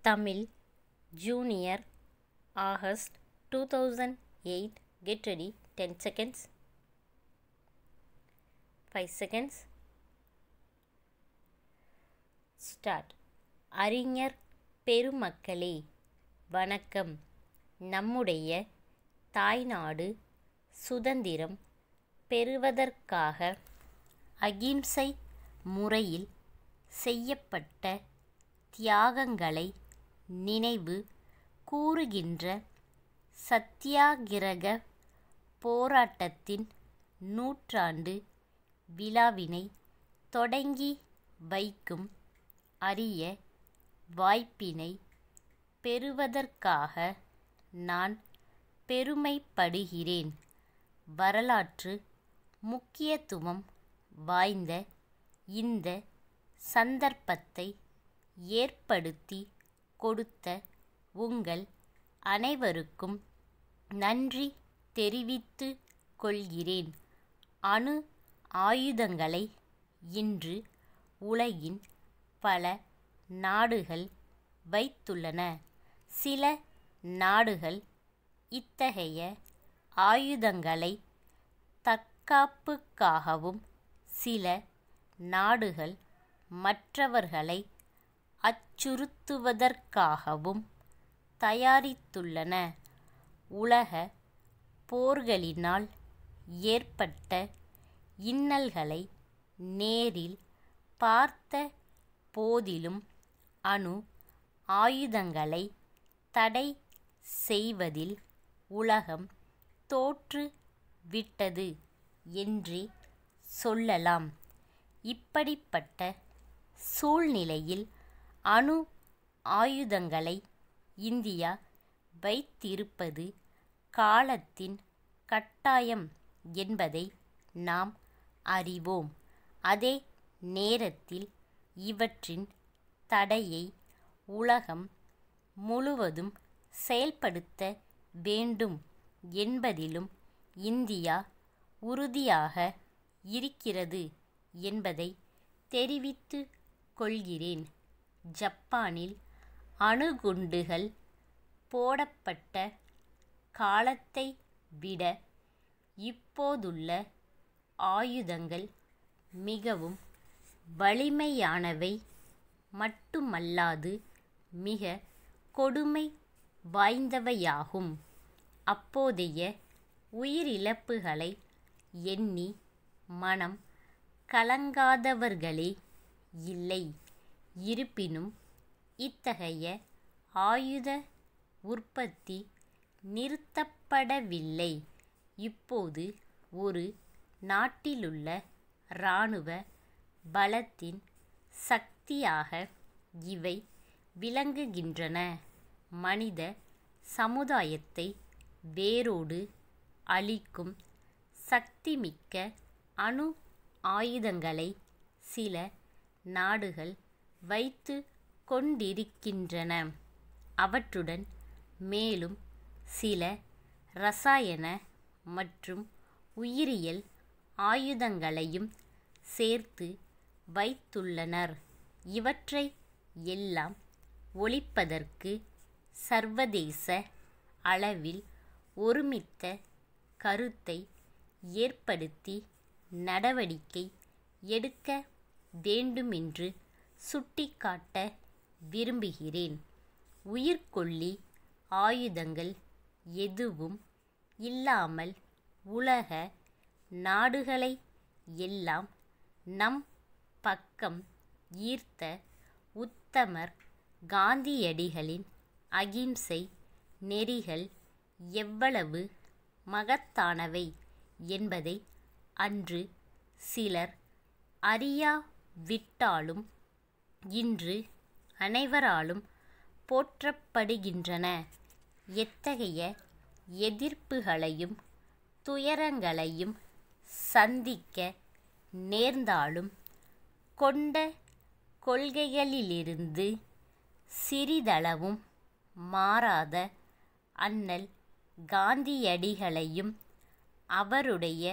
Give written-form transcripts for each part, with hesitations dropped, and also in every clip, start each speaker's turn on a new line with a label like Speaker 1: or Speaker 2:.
Speaker 1: Tamil Junior August 2008. Get ready. 10 seconds. 5 seconds. Start. அறிஞர் பெருமக்களே வணக்கம். நம்முடைய தாய்நாடு சுதந்திரம் பெறுவதற்காக அகிம்சை முறையில் செய்யப்பட்ட தியாகங்களை நினைவு கூறுகின்ற சத்தியாகிரக போராட்டத்தின் நூற்றாண்டு விழாவினை தொடங்கி வைக்கும் அரிய வாய்ப்பினை பெறுவதற்காக நான் பெருமைப்படுகிறேன். வரலாற்று முக்கியத்துவம் வாய்ந்த இந்த சந்தர்ப்பத்தை ஏற்படுத்தி கொடுத்த உங்கள் அனைவருக்கும் நன்றி தெரிவித்துக் கொள்கிறேன். அணு ஆயுதங்களை இன்று உலகின் பல நாடுகள் வைத்துள்ளன. சில நாடுகள் இத்தகைய ஆயுதங்களை தற்காப்புக்காகவும் சில நாடுகள் மற்றவர்களை அச்சுறுத்துவதற்காகவும் தயாரித்துள்ளன. உலக போர்களினால் ஏற்பட்ட இன்னல்களை நேரில் பார்த்த போதிலும் அணு ஆயுதங்களை தடை செய்வதில் உலகம் தோற்று விட்டது என்றே சொல்லலாம். இப்படிப்பட்ட சூழ்நிலையில் அணு ஆயுதங்களை இந்தியா வைத்திருப்பது காலத்தின் கட்டாயம் என்பதை நாம் அறிவோம். அதே நேரத்தில் இவற்றின் தடையை உலகம் முழுவதும் செயல்படுத்த வேண்டும் என்பதிலும் இந்தியா உறுதியாக இருக்கிறது என்பதை தெரிவித்துக் கொள்கிறேன். ஜப்பானில் அணுகுண்டுகள் போடப்பட்ட காலத்தை விட இப்போதுள்ள ஆயுதங்கள் மிகவும் வலிமையானவை மட்டுமல்லாது மிக கொடுமை வாய்ந்தவையாகும். அப்போதைய உயிரிழப்புகளை எண்ணி மனம் கலங்காதவர்களே இல்லை. இருப்பினும் இத்தகைய ஆயுத உற்பத்தி நிறுத்தப்படவில்லை. இப்போது ஒரு நாட்டிலுள்ள இராணுவ பலத்தின் சக்தியாக இவை விளங்குகின்றன. மனித சமுதாயத்தை வேரோடு அழிக்கும் சக்திமிக்க அணு ஆயுதங்களை சில நாடுகள் வைத்து கொண்டிருக்கின்றன. அவற்றுடன் மேலும் சில இரசாயன மற்றும் உயிரியல் ஆயுதங்களையும் சேர்த்து வைத்துள்ளனர். இவற்றை எல்லாம் ஒழிப்பதற்கு சர்வதேச அளவில் ஒருமித்த கருத்தை ஏற்படுத்தி நடவடிக்கை எடுக்க வேண்டுமென்று சுட்டிக்காட்ட விரும்புகிறேன். உயிர்கொல்லி ஆயுதங்கள் எதுவும் இல்லாமல் உலக நாடுகளை எல்லாம் நம் பக்கம் ஈர்த்த உத்தமர் காந்தியடிகளின் அகிம்சை நெறிகள் எவ்வளவு மகத்தானவை என்பதை அன்று சிலர் அறியாவிட்டாலும் இன்று அனைவராலும் போற்றப்படுகின்றன. எத்தகைய எதிர்ப்புகளையும் துயரங்களையும் சந்திக்க நேர்ந்தாலும் கொண்ட கொள்கைகளிலிருந்து சிறிதளவும் மாறாத அண்ணல் காந்தியடிகளையும் அவருடைய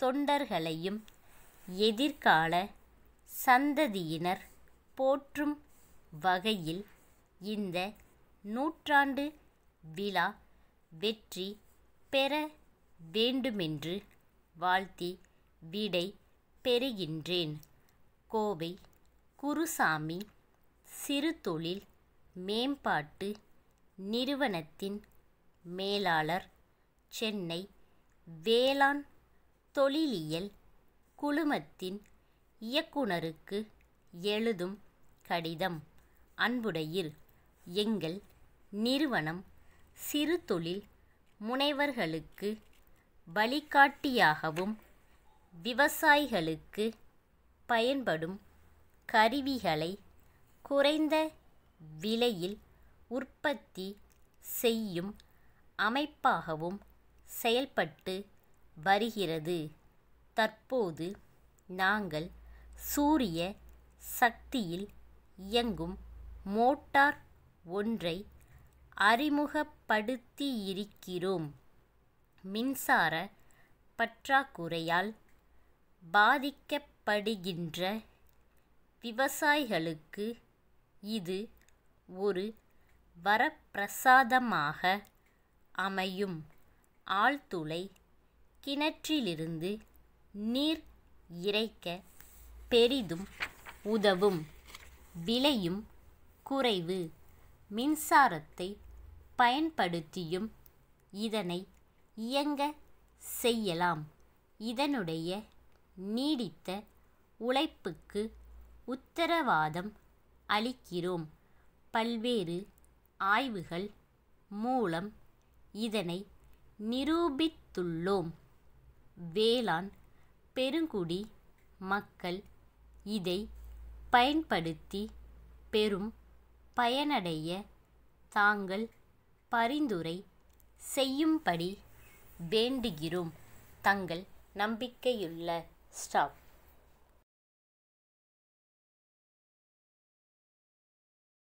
Speaker 1: தொண்டர்களையும் எதிர்கால சந்ததியினர் போற்றும் வகையில் இந்த நூற்றாண்டு விழா வெற்றி பெற வேண்டுமென்று வாழ்த்தி விடை பெறுகின்றேன். கோவை குருசாமி சிறுதொழில் மேம்பாட்டு நிறுவனத்தின் மேலாளர், சென்னை வேளாண் தொழிலியல் குழுமத்தின் இயக்குனருக்கு எழுதும் கடிதம். அன்புடையீர், எங்கள் நிறுவனம் சிறுதொழில் முனைவர்களுக்கு வழிகாட்டியாகவும் விவசாயிகளுக்கு பயன்படும் கருவிகளை குறைந்த விலையில் உற்பத்தி செய்யும் அமைப்பாகவும் செயல்பட்டு வருகிறது. தற்போது நாங்கள் சூரிய சக்தியில் இயங்கும் மோட்டார் ஒன்றை அறிமுகப்படுத்தியிருக்கிறோம். மின்சார பற்றாக்குறையால் பாதிக்கப்படுகின்ற விவசாயிகளுக்கு இது ஒரு வரப்பிரசாதமாக அமையும். ஆழ்துளை கிணற்றிலிருந்து நீர் இறைக்க பெரிதும் உதவும். விலையும் குறைவு. மின்சாரத்தை பயன்படுத்தியும் இதனை இயங்க செய்யலாம். இதனுடைய நீடித்த உழைப்புக்கு உத்தரவாதம் அளிக்கிறோம். பல்வேறு ஆய்வுகள் மூலம் இதனை நிரூபித்துள்ளோம். வேளாண் பெருங்குடி மக்கள் இதை பயன்படுத்தி பெரும் பயனடைய தாங்கள் பரிந்துரை செய்யும்படி வேண்டுகிறோம். தங்கள் நம்பிக்கையுள்ள ஸ்டாஃப்.